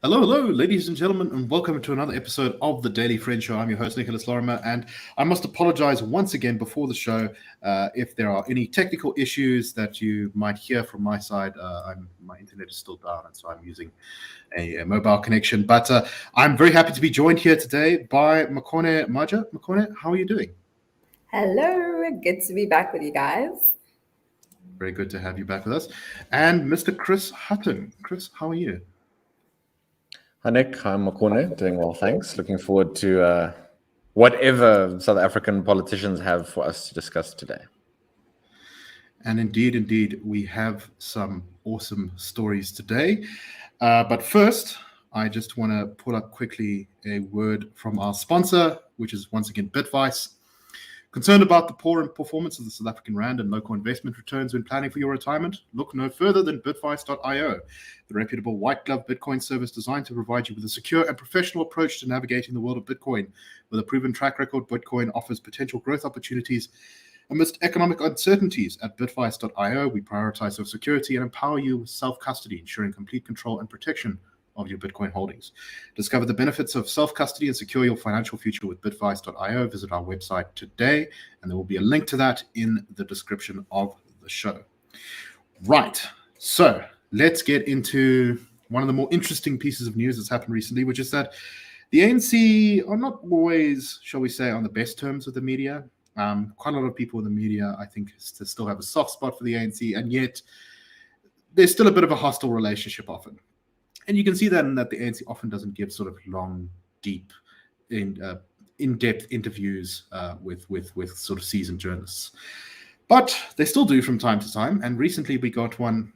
Hello, ladies and gentlemen, and welcome to another episode of the Daily Friend Show. I'm your host, Nicholas Lorimer, and I must apologize once again before the show if there are any technical issues that you might hear from my side. My internet is still down, and so I'm using a mobile connection. But I'm very happy to be joined here today by Makone Maja. Makone, how are you doing? Hello, good to be back with you guys. Very good to have you back with us. And Mr. Chris Hattingh. Chris, how are you? Hi Nick, I'm Makone, doing well, thanks. Looking forward to whatever South African politicians have for us to discuss today. And indeed, we have some awesome stories today. But first, I just want to pull up quickly a word from our sponsor, which is once again Bitvice. Concerned about the poor performance of the South African Rand and local investment returns when planning for your retirement? Look no further than bitvice.io, the reputable white-glove Bitcoin service designed to provide you with a secure and professional approach to navigating the world of Bitcoin. With a proven track record, Bitcoin offers potential growth opportunities amidst economic uncertainties. At bitvice.io, we prioritize your security and empower you with self-custody, ensuring complete control and protection of your Bitcoin holdings. Discover the benefits of self-custody and secure your financial future with bitvice.io. Visit our website today, and there will be a link to that in the description of the show. Right, so let's get into one of the more interesting pieces of news that's happened recently, which is that the ANC are not always, shall we say, on the best terms with the media. Quite a lot of people in the media, I think, still have a soft spot for the ANC, and yet there's still a bit of a hostile relationship often. And you can see that in that the ANC often doesn't give sort of long, deep, in-depth interviews with sort of seasoned journalists. But they still do from time to time. And recently we got one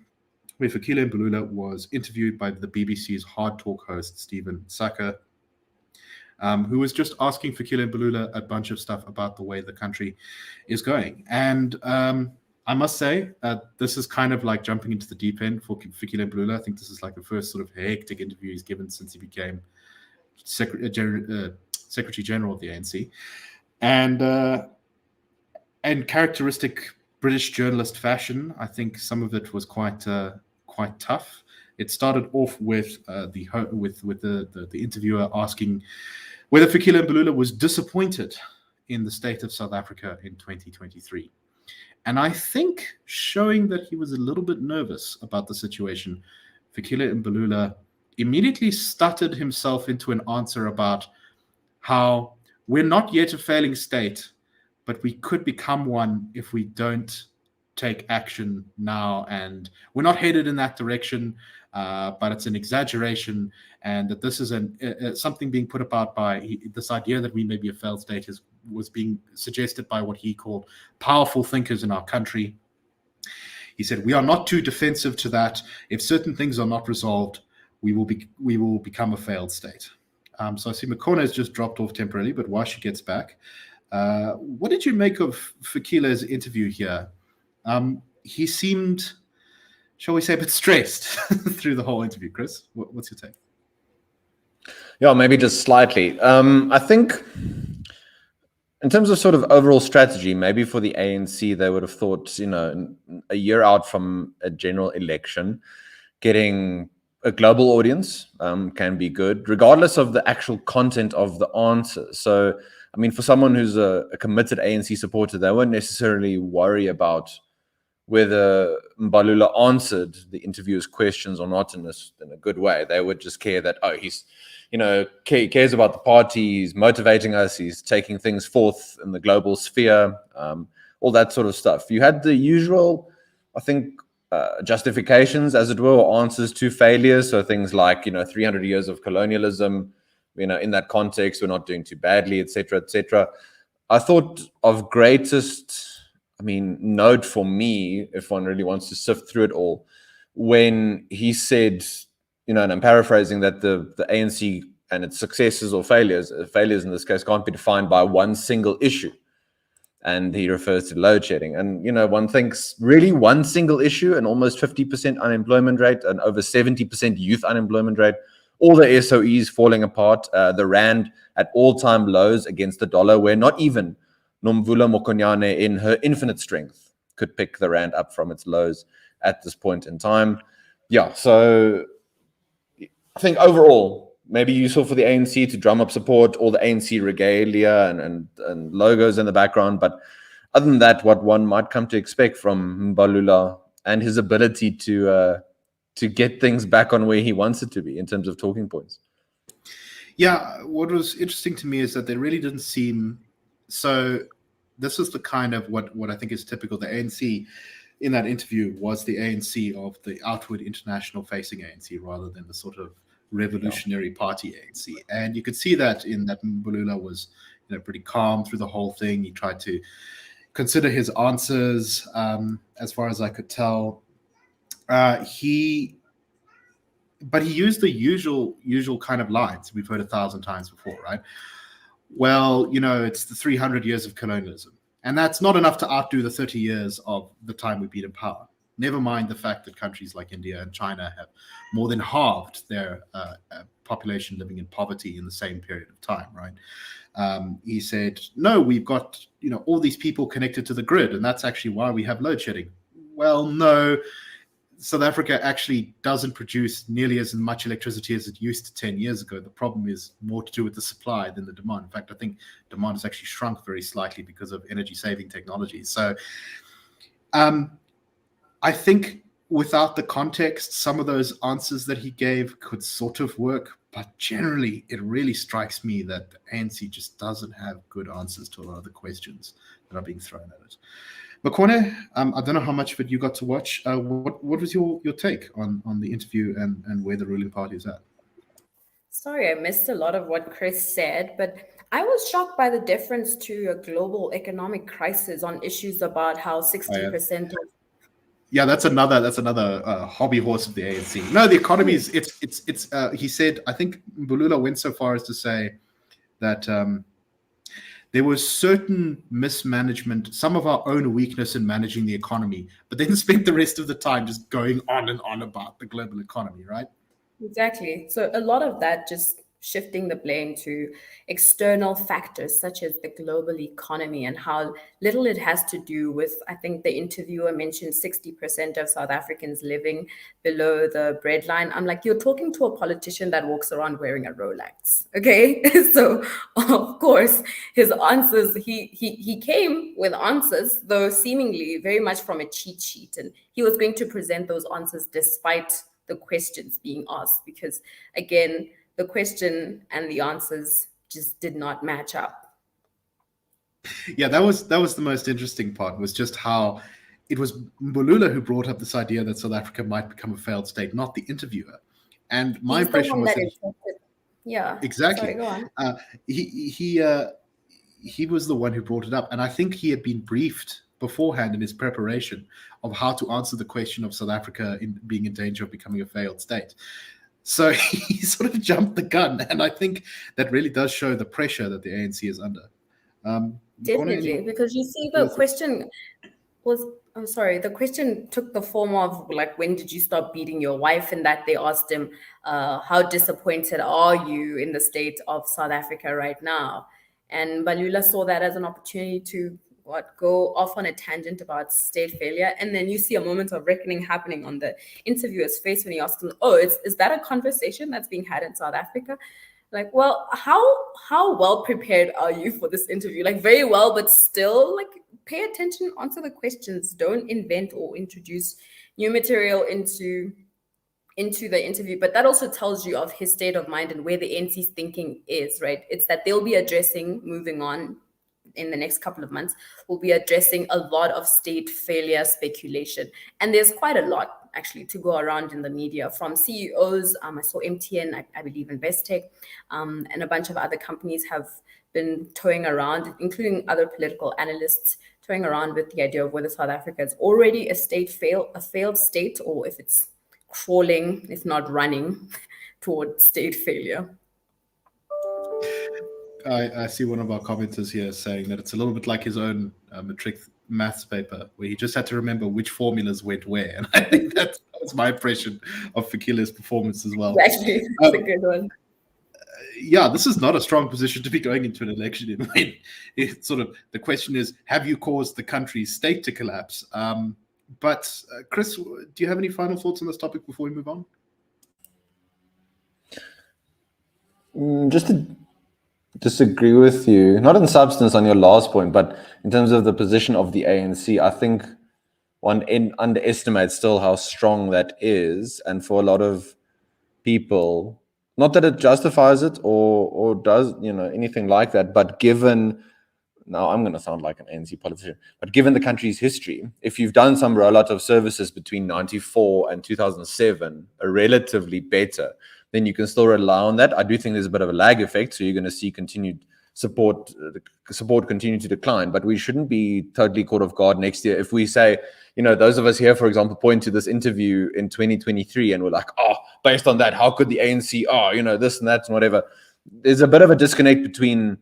where Fikile Mbalula was interviewed by the BBC's Hard Talk host, Stephen Saka, who was just asking Fikile Mbalula a bunch of stuff about the way the country is going. And I must say, this is kind of like jumping into the deep end for Fikile Mbalula. I think this is like the first sort of hectic interview he's given since he became Secretary General of the ANC. And characteristic British journalist fashion, I think some of it was quite tough. It started off with the interviewer asking whether Fikile Mbalula was disappointed in the state of South Africa in 2023. And I think showing that he was a little bit nervous about the situation, Fikile Mbalula immediately stuttered himself into an answer about how we're not yet a failing state, but we could become one if we don't take action now. And we're not headed in that direction, but it's an exaggeration, and that this is something being put about by this idea that we may be a failed state was being suggested by what he called powerful thinkers in our country. He said, we are not too defensive to that. If certain things are not resolved, we will become a failed state. So I see Makone has just dropped off temporarily, but while she gets back, what did you make of Fikile's interview here? He seemed, shall we say, a bit stressed through the whole interview. Chris, what's your take? Yeah, maybe just slightly. I think in terms of sort of overall strategy, maybe for the ANC, they would have thought, a year out from a general election, getting a global audience can be good, regardless of the actual content of the answer. So, I mean, for someone who's a committed ANC supporter, they won't necessarily worry about whether Mbalula answered the interviewer's questions or not in a good way. They would just care that, he's, cares about the party, he's motivating us, he's taking things forth in the global sphere, all that sort of stuff. You had the usual, I think, justifications, as it were, or answers to failures. So things like, 300 years of colonialism, in that context, we're not doing too badly, etc., etc. I thought of greatest, note for me, if one really wants to sift through it all, when he said, and I'm paraphrasing, that the ANC and its successes or failures in this case, can't be defined by one single issue. And he refers to load shedding. And, one thinks really one single issue, an almost 50% unemployment rate and over 70% youth unemployment rate, all the SOEs falling apart, the rand at all-time lows against the dollar, where not even Nomvula Mokonyane in her infinite strength could pick the rand up from its lows at this point in time. Yeah, so I think overall, maybe useful for the ANC to drum up support, all the ANC regalia and logos in the background. But other than that, what one might come to expect from Mbalula and his ability to get things back on where he wants it to be in terms of talking points. Yeah, what was interesting to me is that they really didn't seem so. This was the kind of what I think is typical. The ANC in that interview was the ANC of the outward international facing ANC rather than the sort of revolutionary party ANC. And you could see that in that Mbalula was pretty calm through the whole thing. He tried to consider his answers, as far as I could tell. He used the usual kind of lines we've heard 1,000 times before, right? Well, it's the 300 years of colonialism, and that's not enough to outdo the 30 years of the time we've been in power. Never mind the fact that countries like India and China have more than halved their population living in poverty in the same period of time, right? He said, no, we've got all these people connected to the grid, and that's actually why we have load shedding. Well, no, South Africa actually doesn't produce nearly as much electricity as it used to 10 years ago. The problem is more to do with the supply than the demand. In fact, I think demand has actually shrunk very slightly because of energy-saving technologies. So I think without the context, some of those answers that he gave could sort of work. But generally, it really strikes me that the ANC just doesn't have good answers to a lot of the questions that are being thrown at it. Makone, I don't know how much of it you got to watch. What was your take on the interview and where the ruling party is at? Sorry, I missed a lot of what Chris said, but I was shocked by the deference to a global economic crisis on issues about how 60% of yeah, that's another hobby horse of the ANC. No, the economy is it's. He said, I think Mbalula went so far as to say that there was certain mismanagement, some of our own weakness in managing the economy, but then spent the rest of the time just going on and on about the global economy, right? Exactly. So a lot of that just shifting the blame to external factors such as the global economy and how little it has to do with, I think the interviewer mentioned 60% of South Africans living below the breadline. I'm like, you're talking to a politician that walks around wearing a Rolex, okay? So of course, his answers, he came with answers, though seemingly very much from a cheat sheet. And he was going to present those answers despite the questions being asked, because again, the question and the answers just did not match up. Yeah, that was the most interesting part, was just how it was Mbalula who brought up this idea that South Africa might become a failed state, not the interviewer. And my impression was that yeah, exactly. Sorry, go on. He was the one who brought it up, and I think he had been briefed beforehand in his preparation of how to answer the question of South Africa being in danger of becoming a failed state. So he sort of jumped the gun, and I think that really does show the pressure that the ANC is under. Definitely, because you see the question was, I'm sorry, the question took the form of like, when did you stop beating your wife? And that they asked him, how disappointed are you in the state of South Africa right now? And Mbalula saw that as an opportunity to go off on a tangent about state failure. And then you see a moment of reckoning happening on the interviewer's face when he asks him, oh, is that a conversation that's being had in South Africa? Like, well, how well prepared are you for this interview? Like, very well, but still, like, pay attention, answer the questions. Don't invent or introduce new material into the interview. But that also tells you of his state of mind and where the ANC's thinking is, right? It's that they'll be addressing, moving on in the next couple of months, we'll be addressing a lot of state failure speculation. And there's quite a lot actually to go around in the media from CEOs. I saw MTN, I believe Investec, and a bunch of other companies have been toying around, including other political analysts, toying around with the idea of whether South Africa is already a failed state, or if it's crawling, if not running, toward state failure. I see one of our commenters here saying that it's a little bit like his own matric maths paper, where he just had to remember which formulas went where. And I think that's That's my impression of Fikile's performance as well. Exactly. That's a good one. Yeah, this is not a strong position to be going into an election in. It's sort of, the question is, have you caused the country's state to collapse? But Chris, do you have any final thoughts on this topic before we move on? Just to disagree with you, not in substance on your last point, but in terms of the position of the ANC, I think one underestimates still how strong that is, and for a lot of people, not that it justifies it or does anything like that, but given, now I'm going to sound like an ANC politician, but given the country's history, if you've done some rollout of services between 94 and 2007 are relatively better, then you can still rely on that. I do think there's a bit of a lag effect, so you're going to see continued support continue to decline, but we shouldn't be totally caught off guard next year if we say, those of us here, for example, point to this interview in 2023 and we're like, oh, based on that, how could the ANC, this and that and whatever. There's a bit of a disconnect between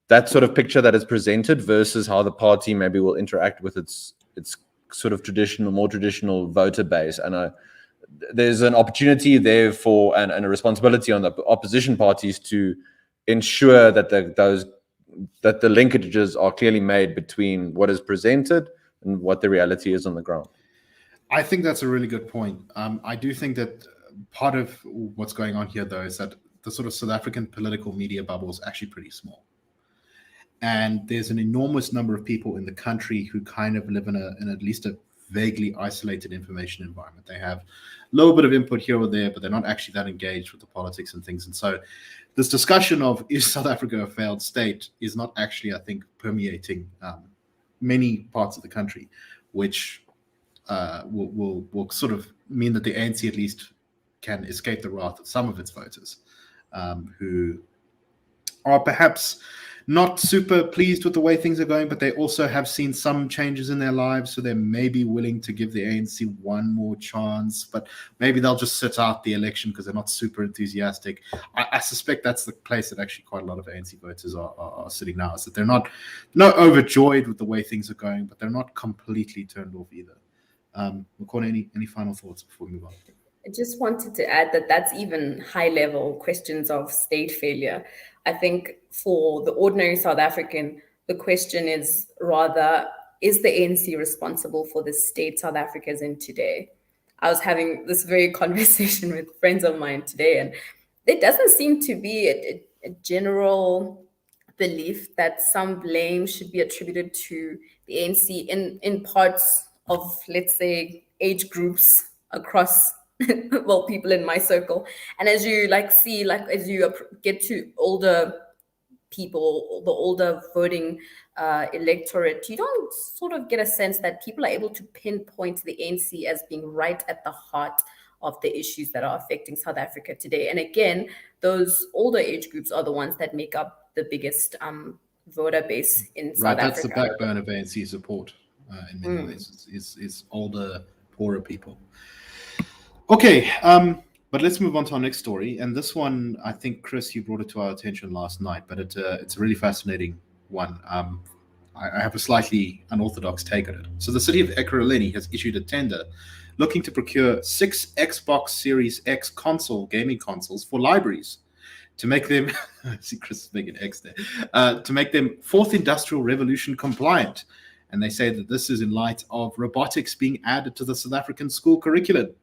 that sort of picture that is presented versus how the party maybe will interact with its sort of more traditional voter base. And there's an opportunity there and a responsibility on the opposition parties to ensure that the linkages are clearly made between what is presented and what the reality is on the ground. I think that's a really good point. I do think that part of what's going on here, though, is that the sort of South African political media bubble is actually pretty small. And there's an enormous number of people in the country who kind of live in at least a vaguely isolated information environment. They have a little bit of input here or there, but they're not actually that engaged with the politics and things. And so this discussion of, is South Africa a failed state, is not actually, I think, permeating many parts of the country, which will sort of mean that the ANC at least can escape the wrath of some of its voters who are perhaps not super pleased with the way things are going, but they also have seen some changes in their lives, so they're maybe willing to give the ANC one more chance, but maybe they'll just sit out the election because they're not super enthusiastic. I suspect that's the place that actually quite a lot of ANC voters are sitting now, is that they're not overjoyed with the way things are going, but they're not completely turned off either. Makone, any final thoughts before we move on? I just wanted to add that that's even high-level questions of state failure. I think for the ordinary South African, the question is rather, is the ANC responsible for the state South Africa is in today? I was having this very conversation with friends of mine today, and there doesn't seem to be a general belief that some blame should be attributed to the ANC in parts of, let's say, age groups across people in my circle. And as you as you get to older people, the older voting electorate, you don't sort of get a sense that people are able to pinpoint the ANC as being right at the heart of the issues that are affecting South Africa today. And again, those older age groups are the ones that make up the biggest voter base in South Africa. That's the backbone of ANC support in many ways, is older, poorer people. Okay, but let's move on to our next story. And this one, I think, Chris, you brought it to our attention last night, but it's a really fascinating one. I have a slightly unorthodox take on it. So the City of Ekurhuleni has issued a tender looking to procure 6 Xbox Series X gaming consoles for libraries to make them, I see Chris is making X there, to make them 4th Industrial Revolution compliant. And they say that this is in light of robotics being added to the South African school curriculum.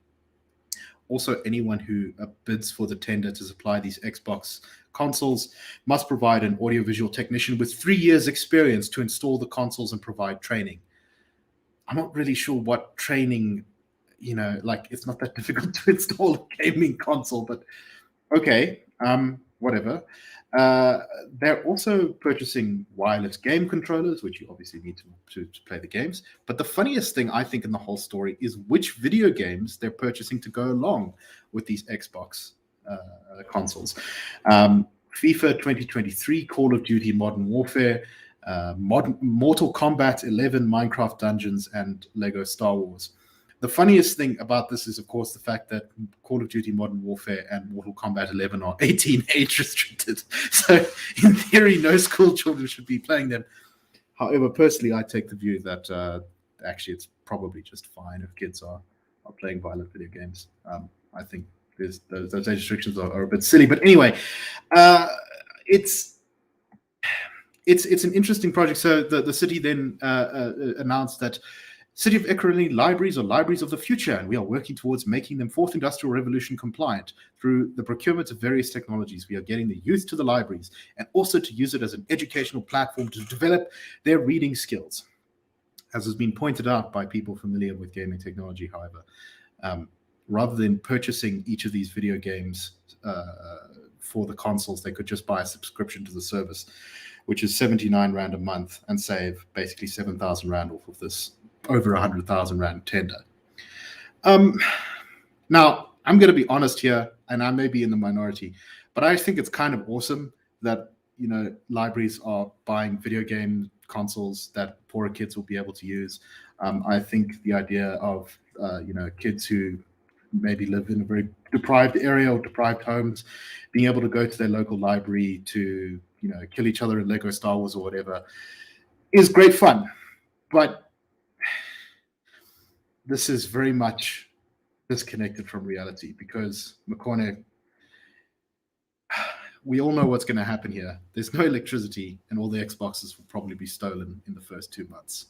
Also, anyone who bids for the tender to supply these Xbox consoles must provide an audiovisual technician with 3 years experience to install the consoles and provide training. I'm not really sure what training, it's not that difficult to install a gaming console, but okay, whatever. They're also purchasing wireless game controllers, which you obviously need to play the games. But the funniest thing, I think, in the whole story is which video games they're purchasing to go along with these Xbox consoles. FIFA 2023, Call of Duty Modern Warfare, Mortal Kombat 11, Minecraft Dungeons, and Lego Star Wars. The funniest thing about this is, of course, the fact that Call of Duty Modern Warfare and Mortal Kombat 11 are 18 age restricted. So in theory, no school children should be playing them. However, personally, I take the view that actually it's probably just fine if kids are playing violent video games. I think those age restrictions are a bit silly, but anyway, it's an interesting project. So the city then announced that City of Ekurhuleni libraries are libraries of the future, and we are working towards making them fourth industrial revolution compliant through the procurement of various technologies. We are getting the youth to the libraries and also to use it as an educational platform to develop their reading skills. As has been pointed out by people familiar with gaming technology, however, rather than purchasing each of these video games for the consoles, they could just buy a subscription to the service, which is 79 Rand a month, and save basically 7,000 Rand off of this over 100,000 Rand tender. Now, I'm going to be honest here, and I may be in the minority, but I think it's kind of awesome that, you know, libraries are buying video game consoles that poorer kids will be able to use. I think the idea of, you know, kids who maybe live in a very deprived area or deprived homes, being able to go to their local library to, you know, kill each other in Lego Star Wars or whatever is great fun. But this is very much disconnected from reality because, Makone, we all know what's going to happen here. There's no electricity, and all the Xboxes will probably be stolen in the first 2 months.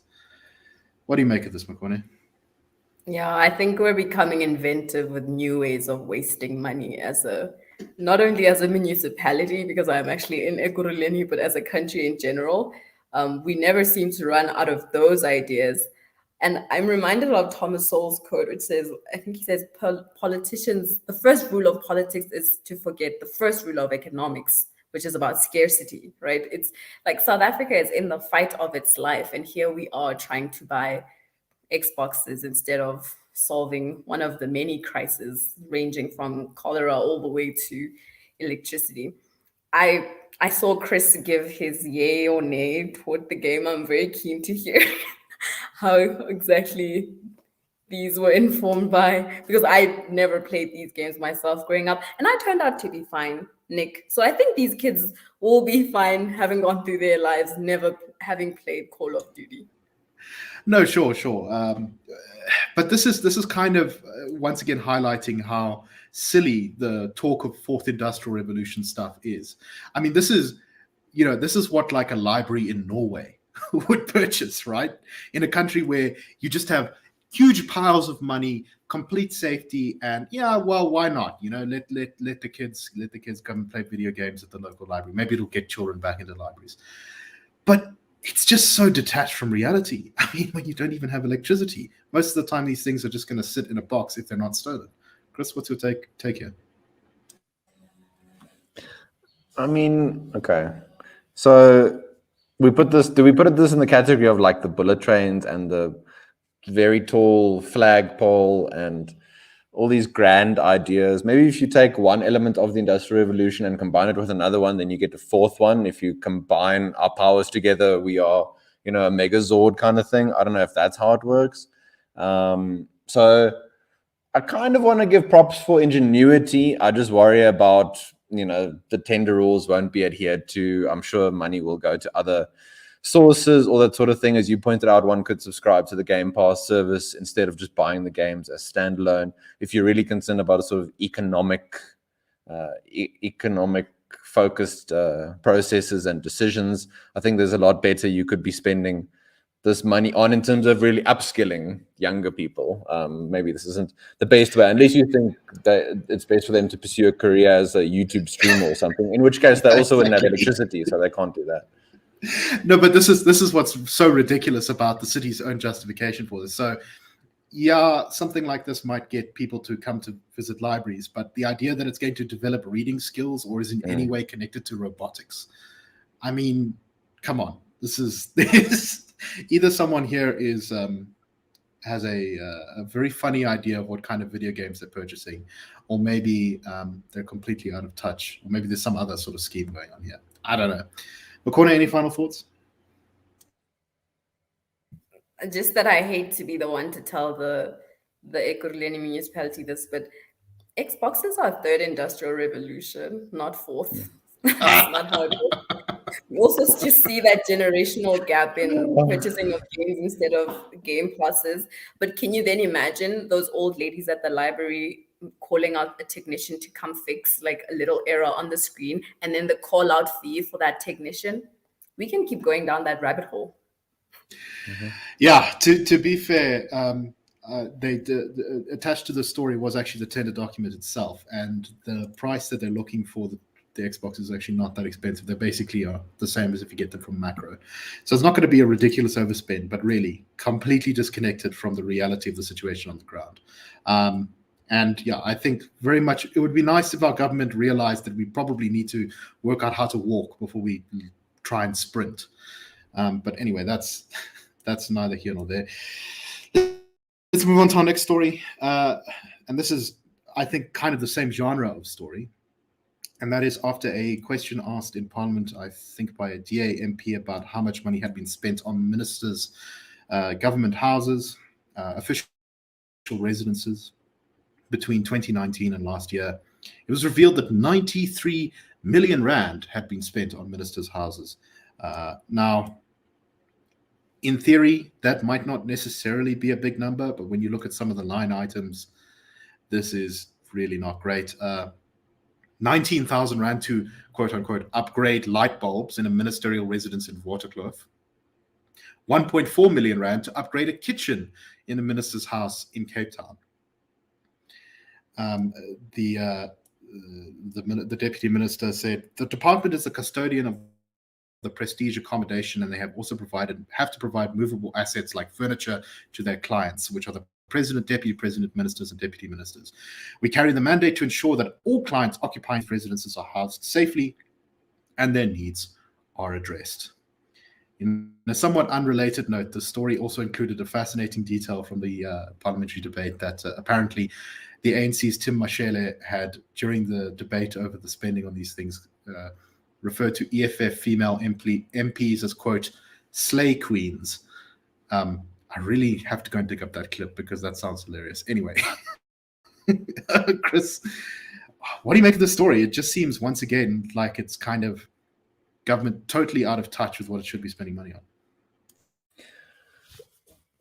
What do you make of this, Makone? Yeah, I think we're becoming inventive with new ways of wasting money not only as a municipality, because I'm actually in Ekurhuleni, but as a country in general. We never seem to run out of those ideas. And I'm reminded of Thomas Sowell's quote, which says, I think he says, politicians, the first rule of politics is to forget the first rule of economics, which is about scarcity, right? It's like South Africa is in the fight of its life. And here we are trying to buy Xboxes instead of solving one of the many crises ranging from cholera all the way to electricity. I saw Chris give his yay or nay toward the game. I'm very keen to hear how exactly these were informed by, because I never played these games myself growing up, and I turned out to be fine, Nick. So I think these kids will be fine having gone through their lives never having played Call of Duty. No, sure. But this is kind of once again highlighting how silly the talk of fourth industrial revolution stuff is. I mean, this is what like a library in Norway would purchase, right? In a country where you just have huge piles of money, complete safety, and yeah, well, why not? You know, let the kids come and play video games at the local library. Maybe it'll get children back into libraries. But it's just so detached from reality. I mean, when you don't even have electricity, most of the time these things are just going to sit in a box if they're not stolen. Chris, what's your take here? I mean, okay, so do we put this in the category of like the bullet trains and the very tall flagpole and all these grand ideas? Maybe if you take one element of the Industrial Revolution and combine it with another one, then you get a fourth one. If you combine our powers together, we are, you know, a Megazord kind of thing. I don't know if that's how it works. So I kind of want to give props for ingenuity. I just worry about, you know, the tender rules won't be adhered to. I'm sure money will go to other sources, all that sort of thing. As you pointed out, one could subscribe to the Game Pass service instead of just buying the games as standalone. If you're really concerned about a sort of economic focused processes and decisions, I think there's a lot better you could be spending this money on in terms of really upskilling younger people. Maybe this isn't the best way, unless you think that it's best for them to pursue a career as a YouTube streamer or something, in which case they also wouldn't have electricity, so they can't do that. No, but this is what's so ridiculous about the city's own justification for this. So yeah, something like this might get people to come to visit libraries, but the idea that it's going to develop reading skills or is in any way connected to robotics, I mean, come on. This is either someone here has a very funny idea of what kind of video games they're purchasing, or maybe they're completely out of touch, or maybe there's some other sort of scheme going on here. I don't know. Makone, any final thoughts? Just that I hate to be the one to tell the Ekurhuleni municipality this, but Xboxes are third industrial revolution, not fourth. That's not how it works. We also just see that generational gap in purchasing of games instead of game passes. But can you then imagine those old ladies at the library calling out a technician to come fix like a little error on the screen, and then the call out fee for that technician? We can keep going down that rabbit hole. Yeah, to be fair, attached to the story was actually the tender document itself, and the price that they're looking for the Xbox is actually not that expensive. They basically are the same as if you get them from Macro. So it's not going to be a ridiculous overspend, but really completely disconnected from the reality of the situation on the ground. And yeah, I think very much it would be nice if our government realized that we probably need to work out how to walk before we try and sprint. But anyway, that's neither here nor there. Let's move on to our next story. And this is, I think, kind of the same genre of story. And that is after a question asked in Parliament, I think by a DA MP, about how much money had been spent on ministers' government houses, official residences between 2019 and last year. It was revealed that 93 million rand had been spent on ministers' houses. Now, in theory, that might not necessarily be a big number, but when you look at some of the line items, this is really not great. 19,000 rand to, quote unquote, upgrade light bulbs in a ministerial residence in Waterkloof. 1.4 million rand to upgrade a kitchen in a minister's house in Cape Town. The deputy minister said the department is the custodian of the prestige accommodation, and they have also have to provide movable assets like furniture to their clients, which are the president, deputy president, ministers, and deputy ministers. We carry the mandate to ensure that all clients occupying residences are housed safely and their needs are addressed. In a somewhat unrelated note, the story also included a fascinating detail from the parliamentary debate that apparently the ANC's Tim Mashele had, during the debate over the spending on these things, referred to EFF female MPs as, quote, slay queens. I really have to go and dig up that clip because that sounds hilarious. Anyway, Chris, what do you make of the story? It just seems, once again, like it's kind of government totally out of touch with what it should be spending money on.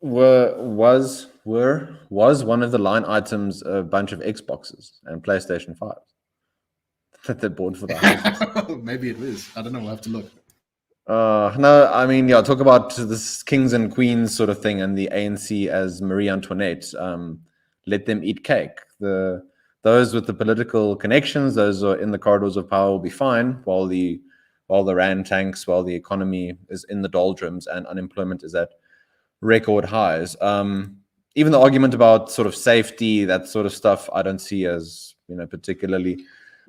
Was one of the line items a bunch of Xboxes and PlayStation 5s that they bought for the house? Maybe it is. I don't know. We'll have to look. No, I mean, yeah, talk about this kings and queens sort of thing, and the ANC as Marie Antoinette. Let them eat cake. Those with the political connections, those who are in the corridors of power, will be fine while the rand tanks, while the economy is in the doldrums and unemployment is at record highs. Even the argument about sort of safety, that sort of stuff, I don't see as, particularly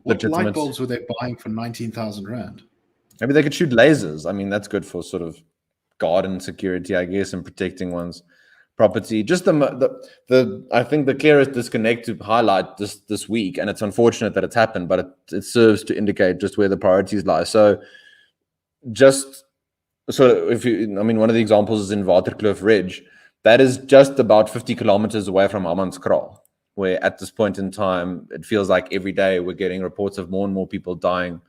legitimate. What light bulbs were they buying for 19,000 rand? Maybe they could shoot lasers. I mean, that's good for sort of garden security, I guess, and protecting one's property. Just I think the clearest disconnect to highlight this week, and it's unfortunate that it's happened, but it serves to indicate just where the priorities lie. So one of the examples is in Waterkloof Ridge. That is just about 50 kilometers away from Hammanskraal, where at this point in time, it feels like every day we're getting reports of more and more people dying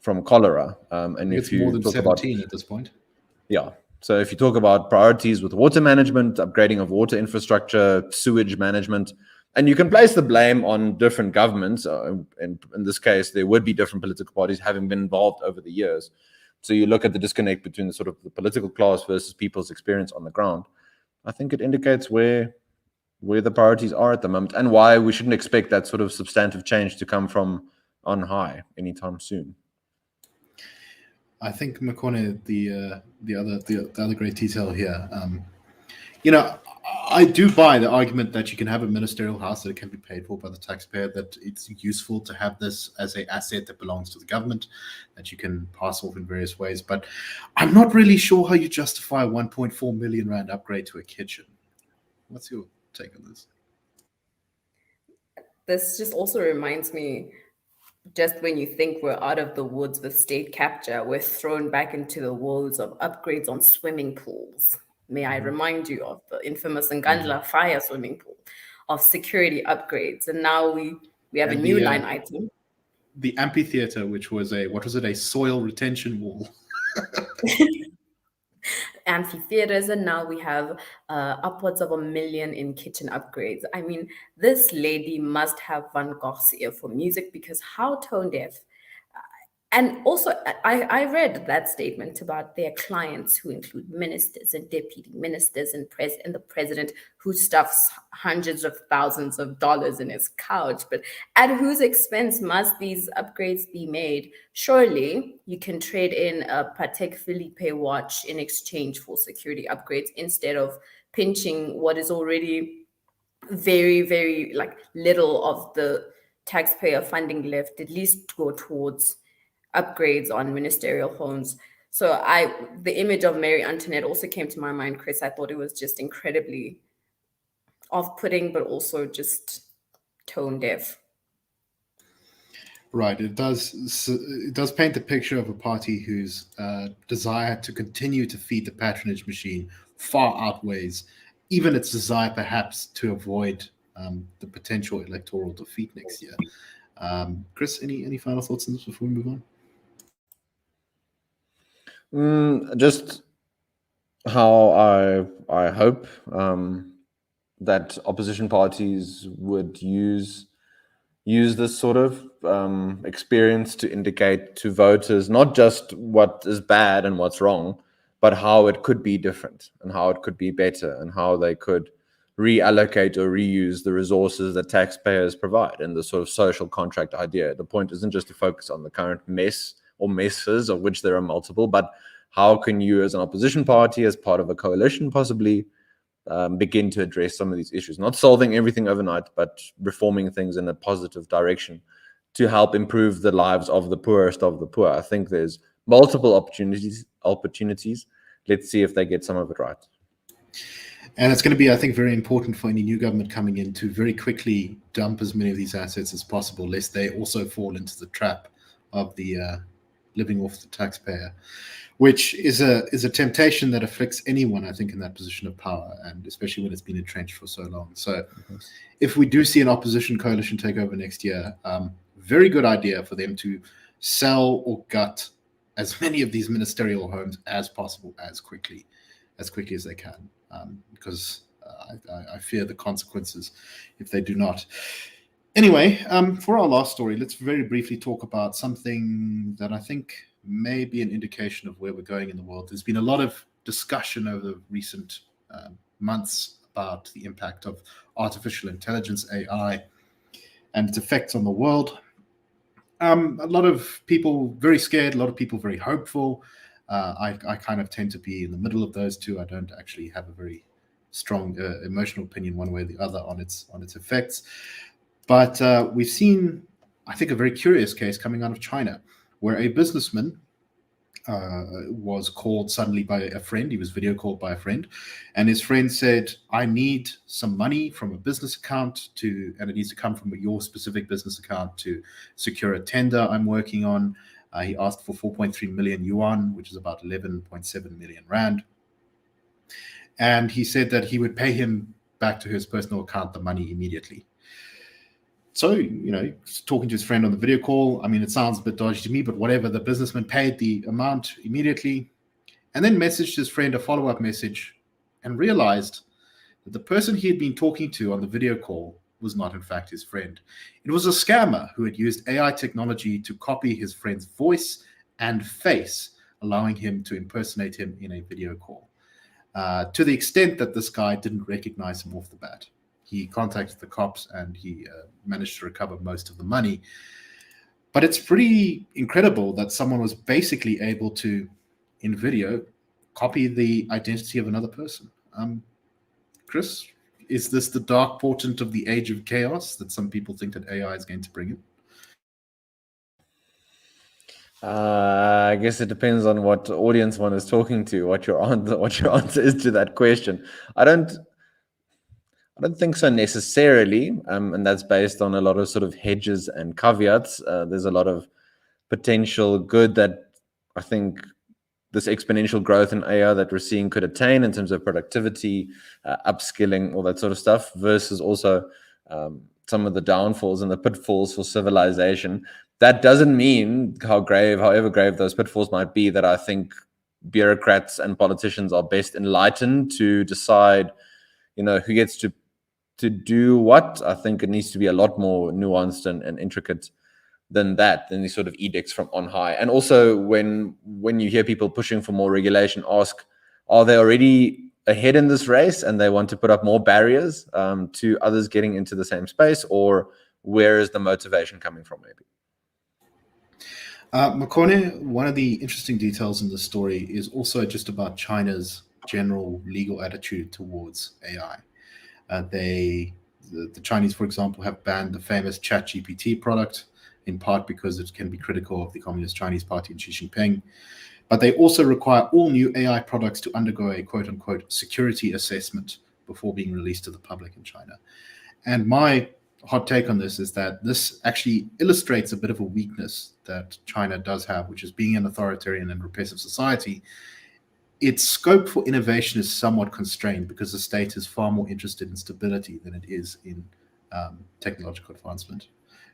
from cholera. And it's more than 17 at this point. Yeah. So if you talk about priorities with water management, upgrading of water infrastructure, sewage management, and you can place the blame on different governments. In this case, there would be different political parties having been involved over the years. So you look at the disconnect between the political class versus people's experience on the ground. I think it indicates where the priorities are at the moment, and why we shouldn't expect that sort of substantive change to come from on high anytime soon. I think, Makone, the other great detail here, I do buy the argument that you can have a ministerial house that can be paid for by the taxpayer, that it's useful to have this as an asset that belongs to the government, that you can pass off in various ways. But I'm not really sure how you justify a 1.4 million rand upgrade to a kitchen. What's your take on this? This just also reminds me, just when you think we're out of the woods with state capture, we're thrown back into the woods of upgrades on swimming pools. May I remind you of the infamous Ngandla fire swimming pool, of security upgrades. And now we have a new line item. The amphitheater, which was a soil retention wall. amphitheaters, and now we have upwards of 1 million in kitchen upgrades. I mean, this lady must have Van Gogh's ear for music, because how tone deaf. And also, I read that statement about their clients, who include ministers and deputy ministers and the president, who stuffs hundreds of thousands of dollars in his couch. But at whose expense must these upgrades be made? Surely you can trade in a Patek Philippe watch in exchange for security upgrades, instead of pinching what is already very, very little of the taxpayer funding left, at least go towards upgrades on ministerial homes. So the image of Mary Antoinette also came to my mind, Chris. I thought it was just incredibly off-putting, but also just tone deaf. Right. It does paint a picture of a party whose desire to continue to feed the patronage machine far outweighs even its desire, perhaps, to avoid the potential electoral defeat next year. Chris, any final thoughts on this before we move on? Just how I hope that opposition parties would use this sort of experience to indicate to voters not just what is bad and what's wrong, but how it could be different and how it could be better and how they could reallocate or reuse the resources that taxpayers provide, and the sort of social contract idea. The point isn't just to focus on the current mess or messes, of which there are multiple, but how can you as an opposition party, as part of a coalition possibly, begin to address some of these issues, not solving everything overnight, but reforming things in a positive direction to help improve the lives of the poorest of the poor. I think there's multiple opportunities. Let's see if they get some of it right. And it's going to be, I think, very important for any new government coming in to very quickly dump as many of these assets as possible, lest they also fall into the trap of the living off the taxpayer, which is a temptation that afflicts anyone, I think, in that position of power, and especially when it's been entrenched for so long. So if we do see an opposition coalition take over next year, very good idea for them to sell or gut as many of these ministerial homes as possible, as quickly as they can, because I fear the consequences if they do not. Anyway, for our last story, let's very briefly talk about something that I think may be an indication of where we're going in the world. There's been a lot of discussion over the recent months about the impact of artificial intelligence, AI, and its effects on the world. A lot of people very scared, a lot of people very hopeful. I kind of tend to be in the middle of those two. I don't actually have a very strong emotional opinion one way or the other on its effects. But we've seen, I think, a very curious case coming out of China, where a businessman was called suddenly by a friend. He was video called by a friend, and his friend said, "I need some money from a business account and it needs to come from your specific business account to secure a tender I'm working on." He asked for 4.3 million yuan, which is about 11.7 million rand. And he said that he would pay him back to his personal account the money immediately. So, talking to his friend on the video call, I mean, it sounds a bit dodgy to me, but whatever. The businessman paid the amount immediately and then messaged his friend a follow-up message and realized that the person he had been talking to on the video call was not, in fact, his friend. It was a scammer who had used AI technology to copy his friend's voice and face, allowing him to impersonate him in a video call, to the extent that this guy didn't recognize him off the bat. He contacted the cops and he managed to recover most of the money. But it's pretty incredible that someone was basically able to, in video, copy the identity of another person. Chris, is this the dark portent of the age of chaos that some people think that AI is going to bring in? I guess it depends on what audience one is talking to, what your answer is to that question. I don't think so necessarily, and that's based on a lot of sort of hedges and caveats. There's a lot of potential good that I think this exponential growth in AI that we're seeing could attain in terms of productivity, upskilling, all that sort of stuff, versus also some of the downfalls and the pitfalls for civilization. that doesn't mean, however grave those pitfalls might be, that I think bureaucrats and politicians are best enlightened to decide, who gets to do what. I think it needs to be a lot more nuanced and intricate than these sort of edicts from on high. And also, when you hear people pushing for more regulation, ask, are they already ahead in this race and they want to put up more barriers to others getting into the same space, or where is the motivation coming from, maybe? Makone, one of the interesting details in the story is also just about China's general legal attitude towards AI. The Chinese, for example, have banned the famous ChatGPT product, in part because it can be critical of the Communist Chinese Party and Xi Jinping. But they also require all new AI products to undergo a quote-unquote security assessment before being released to the public in China. And my hot take on this is that this actually illustrates a bit of a weakness that China does have, which is being an authoritarian and repressive society. Its scope for innovation is somewhat constrained because the state is far more interested in stability than it is in technological advancement.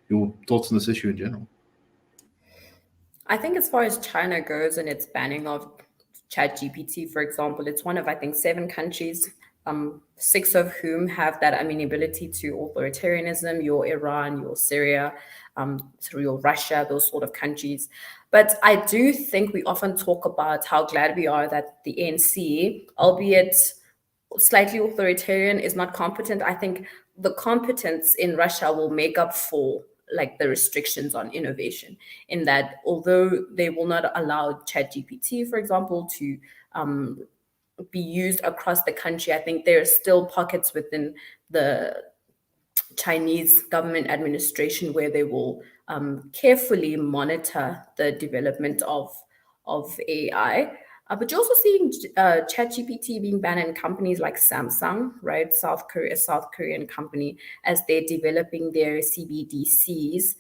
Your thoughts on this issue in general? I think as far as China goes and its banning of ChatGPT, for example, it's one of, I think, 7 countries, 6 of whom have that amenability to authoritarianism, your Iran, your Syria, your Russia, those sort of countries. But I do think we often talk about how glad we are that the ANC, albeit slightly authoritarian, is not competent. I think the competence in Russia will make up for like the restrictions on innovation, in that although they will not allow ChatGPT, for example, to be used across the country, I think there are still pockets within the Chinese government administration where they will carefully monitor the development of AI. But you're also seeing ChatGPT being banned in companies like Samsung, right? South Korean company, as they're developing their CBDCs.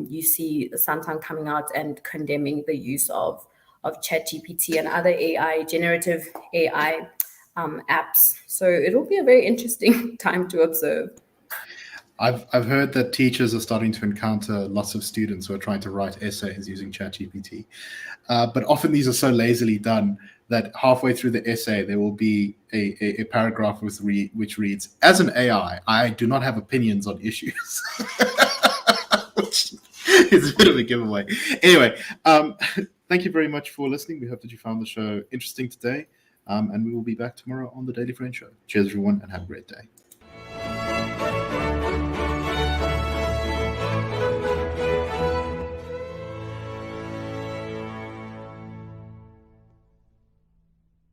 You see Samsung coming out and condemning the use of ChatGPT and other generative AI apps. So it'll be a very interesting time to observe. I've heard that teachers are starting to encounter lots of students who are trying to write essays using ChatGPT. But often these are so lazily done that halfway through the essay, there will be a paragraph which reads, "As an AI, I do not have opinions on issues." Which is a bit of a giveaway. Anyway, thank you very much for listening. We hope that you found the show interesting today. And we will be back tomorrow on the Daily Friend Show. Cheers, everyone, and have a great day.